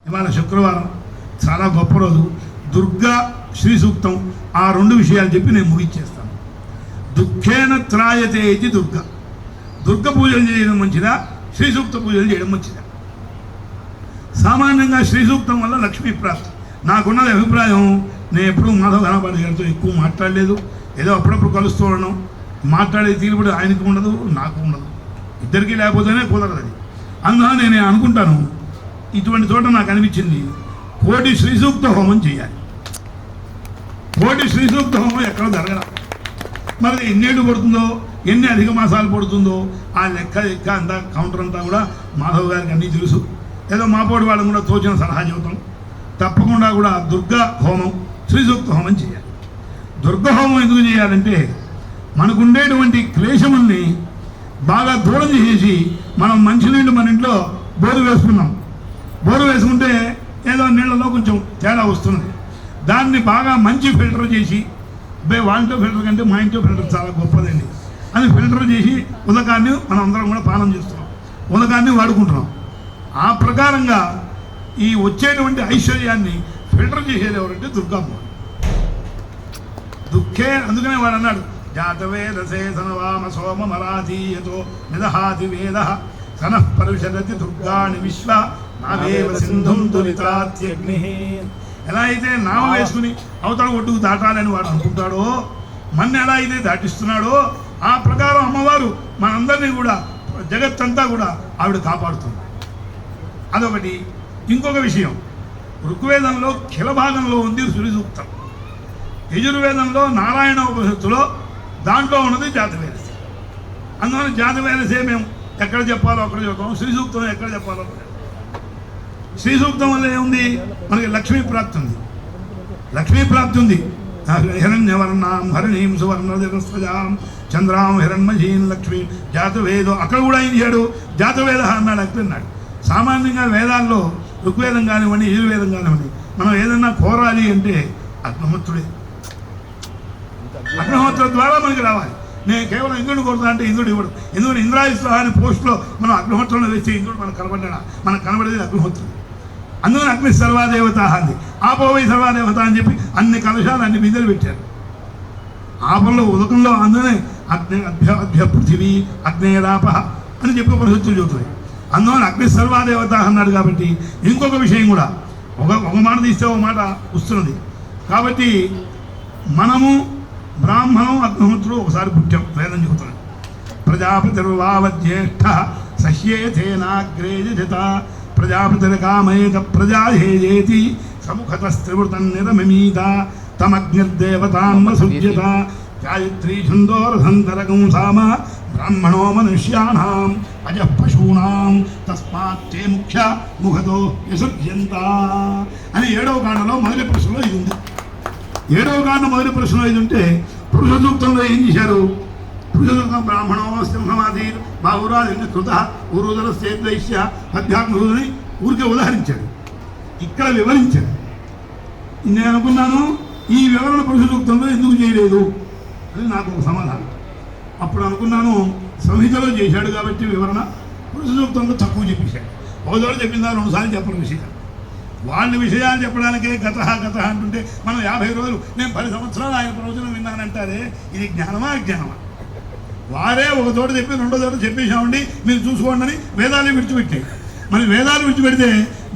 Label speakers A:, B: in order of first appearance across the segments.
A: ఇవాళ శుక్రవారం చాలా గొప్ప రోజు. దుర్గా శ్రీ సూక్తం ఆ రెండు విషయాలు చెప్పి నేను ముగిచ్చేస్తాను. దుఃఖేన త్రాయతే ఇది దుర్గా. దుర్గ పూజలు చేయడం మంచిదా, శ్రీ సూక్త పూజలు చేయడం మంచిదా? సామాన్యంగా శ్రీ సూక్తం వల్ల లక్ష్మీ ప్రాప్తి. నాకున్నది అభిప్రాయం, నేను ఎప్పుడూ మాధవ గణపతి గారితో ఎక్కువ మాట్లాడలేదు. ఏదో అప్పుడప్పుడు కలుస్తూ ఉండడం, మాట్లాడే తీరుబడి ఆయనకు ఉండదు, నాకు ఉండదు, ఇద్దరికీ లేకపోతేనే కుదరదు అది. అందువల్ల నేను అనుకుంటాను, ఇటువంటి చోట నాకు అనిపించింది కోటి శ్రీ సూక్త హోమం చేయాలి. కోటి శ్రీ సూక్త హోమం ఎక్కడ జరగదు. మరి ఎన్నేళ్ళు పడుతుందో, ఎన్ని అధిక మాసాలు పడుతుందో ఆ లెక్క అంతా కౌంటర్ అంతా కూడా మాధవ్ గారికి అన్నీ తెలుసు. ఏదో మాపోటి వాళ్ళని కూడా తోచిన సలహా చెబుతాం. తప్పకుండా కూడా దుర్గా హోమం, శ్రీ సూక్త హోమం చేయాలి. దుర్గా హోమం ఎందుకు చేయాలంటే మనకుండేటువంటి క్లేశముల్ని బాగా దూరం చేసి, మనం మంచినీళ్ళు మన ఇంట్లో బోరు వేసుకున్నాం. బోరు వేసుకుంటే ఏదో నీళ్ళలో కొంచెం తేడా వస్తున్నది. దాన్ని బాగా మంచి ఫిల్టర్ చేసి, వాళ్ళ ఫిల్టర్ కంటే మా ఇంట్లో ఫిల్టర్ చాలా గొప్పదండి, అది ఫిల్టర్ చేసి ఉదకాన్ని మనం అందరం కూడా పానం చేస్తున్నాం, ఉదకాన్ని వాడుకుంటున్నాం. ఆ ప్రకారంగా ఈ వచ్చేటువంటి ఐశ్వర్యాన్ని ఫిల్టర్ చేసేది ఎవరంటే దుర్గమ్మ. దుఃఖే అందుకనే వాడు అన్నాడు, జాతవేదసే సనవామ సోమ మరాధీయతో నిదహాతి వేద సనః పరిషదతి దుర్గాణి విశ్వ నావేవ సింధుం దురితాత్యగ్ని. ఎలా అయితే నామ వేసుకుని అవతల ఒడ్డుకు దాటాలని వాడు అనుకుంటాడో, మన్ని ఎలా అయితే దాటిస్తున్నాడో, ఆ ప్రకారం అమ్మవారు మనందరినీ కూడా, జగత్తంతా కూడా ఆవిడ కాపాడుతుంది. అదొకటి. ఇంకొక విషయం, ఋగ్వేదంలో ఖిల భాగంలో ఉంది శ్రీ సూక్తం, యజుర్వేదంలో నారాయణ ఉపనిషత్తులో దాంట్లో ఉన్నది జాతవేదసే. అందువల్ల జాతవేదసే మేము ఎక్కడ చెప్పాలో అక్కడ చెప్తాం, శ్రీ సూక్తం ఎక్కడ చెప్పాలో. శ్రీ సూక్తం వల్ల ఏముంది, మనకి లక్ష్మీ ప్రాప్తి ఉంది. లక్ష్మీ ప్రాప్తి ఉంది. హిరణ్యవర్ణాం హరిణీం సువర్ణజగస్వజాం చంద్రాం హిరణ్మయీం లక్ష్మీ జాతవేదో. అక్కడ కూడా ఏం చేయడు, జాతవేద అన్నాడు, అక్కడ అన్నాడు. సామాన్యంగా వేదాల్లో ఋగ్వేదం కానివ్వండి, యజుర్వేదం కానివ్వండి, మనం ఏదన్నా కోరాలి అంటే అగ్నిహోత్రుడే. అగ్నిహోత్రుల ద్వారా మనకి రావాలి. నేను కేవలం ఇంద్రుడిని కోరుతా అంటే ఇంద్రుడు ఇవ్వడు. ఎందుకంటే ఇంద్రాయిస్తా అనే పోస్టులో మనం అగ్నిహోత్రులను వేస్తే ఇంద్రుడు మనకు కనబడ్డా, మనకు కనబడేది అగ్నిహోత్రుడు. అందుకని అగ్ని సర్వాదేవత అంది, ఆపోవై సర్వాదేవత అని చెప్పి అన్ని కలశాలు అన్ని బిందెలు పెట్టారు. ఆపంలో ఉదకంలో అందుకనే అగ్ని అభ్య పృథివీ అగ్నేరాప అని చెప్పి పరిస్థితులు చెబుతుంది. అందువల్ల అగ్ని సర్వాదేవత అన్నాడు. కాబట్టి ఇంకొక విషయం కూడా, ఒక మాట తీస్తే ఒక మాట వస్తున్నది. కాబట్టి మనము బ్రాహ్మణం అగ్నిహోత్రుడు ఒకసారి పుట్టాం, వేదం చెబుతున్నాడు. ప్రజాపతిర్వావజ్యేష్ఠ సహ్యేథేనాగ్రేజత ప్రజాపతిర్కామయేత ప్రజాహేయేతి సముఖతస్త్రివృతం నిరమమీత తమగ్నిర్దేవతాన్వసుజ్యత గాయత్రీ ఛందోరథంతరగం సామ బ్రాహ్మణో మనుష్యాణాం అజః పశూనాం తస్మాత్తే ముఖ్య ముఖతో యసుజ్యంత అని 7వ కాండలో మొదటి ప్రశ్నలో ఇది ఉంది. 7వ కాండం మొదటి ప్రశ్నలో ఇది ఉంటే, పురుష సూక్తంలో ఏం చేశారు? పురుష సూక్తం బ్రాహ్మణో సింహమాదీర్ బాహురాది కృత ఊరుదర సేద్వైశ్య అధ్యాత్మని ఊరికే ఉదాహరించాడు, ఇక్కడ వివరించాడు. నేను అనుకున్నాను, ఈ వివరణ పురుష సూక్తంలో ఎందుకు చేయలేదు అని నాకు ఒక సమాధానం. అప్పుడు అనుకున్నాను, సంహితలో చేశాడు కాబట్టి వివరణ, పురుష సూక్తంలో తక్కువ చెప్పేశాడు. ఒకదోడు చెప్పిందా 2 సార్లు చెప్పడం విషయాలు. వాళ్ళ విషయాలు చెప్పడానికే గత అంటుంటే మనం 50 రోజులు, నేను 10 సంవత్సరాలు ఆయన ప్రవచనం విన్నానంటారే, ఇది జ్ఞానమా అజ్ఞానమా? వారే ఒక చోట చెప్పి 2వ చోట చెప్పేసామండి మీరు చూసుకోండి అని వేదాలు విడిచిపెట్టాయి. మరి వేదాలు విడిచిపెడితే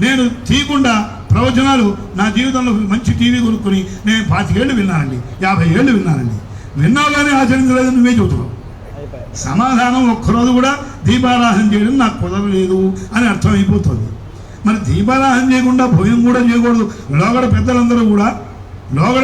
A: నేను తీయకుండా ప్రవచనాలు నా జీవితంలో మంచి టీవీ కొనుక్కొని నేను 25 ఏళ్ళు విన్నానండి, 50 ఏళ్ళు విన్నానండి. విన్నా కానీ ఆచరించలేదని నువ్వే చెబుతున్నావు. సమాధానం ఒక్కరోజు కూడా దీపారాధన చేయడం నాకు కుదరలేదు అని అర్థమైపోతుంది. మరి దీపారాధన చేయకుండా భోజనం కూడా చేయకూడదు. లోగడ పెద్దలందరూ కూడా లోగడ